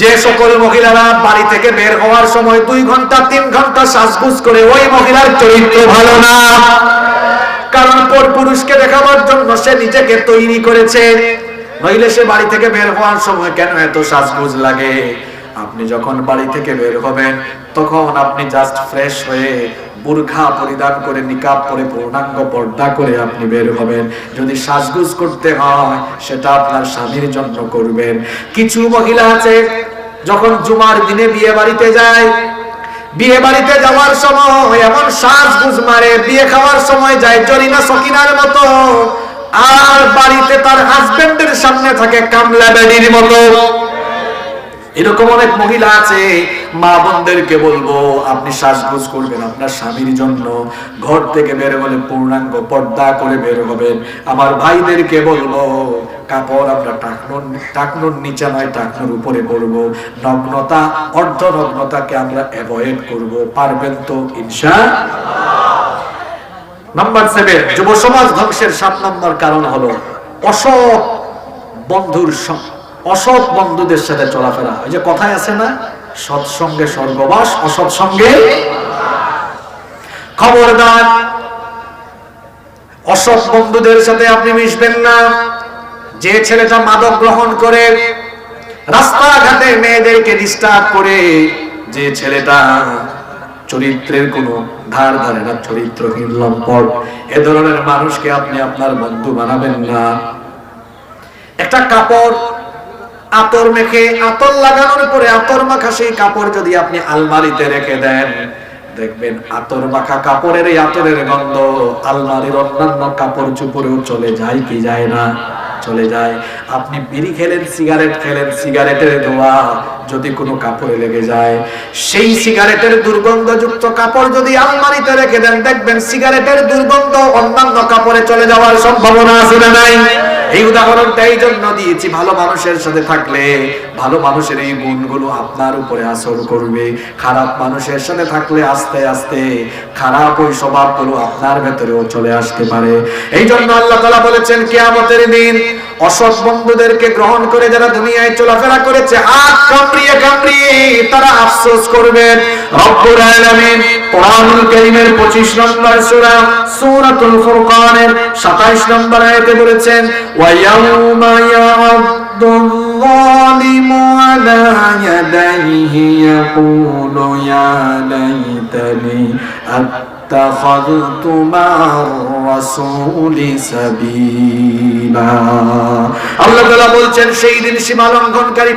যে সকল মহিলারা বাড়ি থেকে বের হওয়ার সময় 2 ঘন্টা 3 ঘন্টা সাজগোজ করে, ওই মহিলার চরিত্র ভালো না। কারণ পরপুরুষকে দেখাবার জন্য সে নিজেকে তৈরি করেছে, নইলে সে বাড়ি থেকে বের হওয়ার সময় কেন এত সাজগোজ লাগে? আপনি যখন বাড়ি থেকে বের হবেন তখন আপনি জাস্ট ফ্রেশ হয়ে বুরখা পরিধান করে, নিকাব পরে, পূর্ণাঙ্গ পর্দা করে আপনি বের হবেন। যদি সাজগোজ করতে হয় সেটা আপনার স্বামীর জন্য করবেন। কিছু মহিলা আছে যখন জুমার দিনে বিয়ে বাড়িতে যায়, বিয়ে বাড়িতে যাওয়ার সময় এমন সাজগোজ মারে, বিয়ে খাওয়ার সময় যায় জরিনা সকিনার মতো, আর বাড়িতে তার হাজবেন্ডের সামনে থাকে কামলা বেডির মতো। এরকম অনেক মহিলা আছে। মা বোনদেরকে বলবো, আপনি সাজগোজ করবেন আপনার স্বামীর জন্য, ঘর থেকে বের হলে পূর্ণাঙ্গ পর্দা করে বের হবেন। আমার ভাইদেরকে বলবো, কাপড় আমরা টাকনুর নিচে নয় টাকনুর উপরে পরবো। নগ্নতা, অর্ধ নগ্নতাকে আমরা অ্যাভয়েড করব। পারবেন তো ইনশাআল্লাহ? নাম্বার 7, যুব সমাজ ধ্বংসের 7 নম্বর কারণ হলো অসৎ বন্ধুদের সাথে চলাফেরা। ওই যে কথায় আছে না, সৎসঙ্গে স্বর্গবাস, অসৎ সঙ্গে। খবরদার, অসৎ বন্ধুদের সাথে আপনি মিশবেন না। যে ছেলেটা মাদক গ্রহণ করে, রাস্তাঘাটে মেয়েদেরকে ডিস্টার্ব করে, যে ছেলেটা চরিত্রের কোনো ধার ধারে না, চরিত্রহীন লম্পট, এ ধরনের মানুষকে আপনি আপনার বন্ধু বানাবেন না। একটা কাপড় আতর মেখে, আতর লাগানোর পরে আতর মাখা সেই কাপড় যদি আপনি আলমারিতে রেখে দেন, দেখবেন আতর মাখা কাপড়ের এই আতরের গন্ধ আলমারির অন্যান্য কাপড় চোপড়েও চলে যায় কি যায় না? চলে যায়। আপনি বিড়ি খেলেন, সিগারেট খেলেন, সিগারেটের ধোঁয়া যদি কোনো কাপড়ে লেগে যায়, সেই সিগারেটের দুর্গন্ধযুক্ত কাপড় যদি আলমারিতে রেখে দেন, দেখবেন সিগারেটের দুর্গন্ধ অন্যান্য কাপড়ে চলে যাওয়ার সম্ভাবনা আছে না নাই? এই উদাহরণটা এই জন্য দিয়েছি, ভালো মানুষের সাথে থাকলে ভালো মানুষের এই গুণগুলো আপনার উপরে আসর করবে। খারাপ মানুষের সাথে থাকলে আস্তে আস্তে খারাপ ওই স্বভাবগুলো আপনার ভেতরেও চলে আসতে পারে। এই জন্য আল্লাহ তাআলা বলেছেন, কিয়ামতের দিন অসৎ বন্ধুদেরকে গ্রহণ করে যারা দুনিয়ায় চলাফেরা করেছে, হাত কামড়িয়ে কামড়িয়ে তারা আফসোস করবেন। রব্বুল আলামিন কোরআনুল কারীমের 25 নম্বর সূরা সূরাতুল ফুরকানের 27 নম্বর আয়াতে বলেছেন, ওয়া ইয়াউমা ইয়া'আদ্দুল যালিমু আলা ইয়াদাইহি ইয়াকুলু ইয়া লাইতানি আত্তাখাযতু মা'আর রাসূলি সাবিলা। আল্লাহ তাআলা বলছেন, সেই দিন সীমা লঙ্ঘনকারী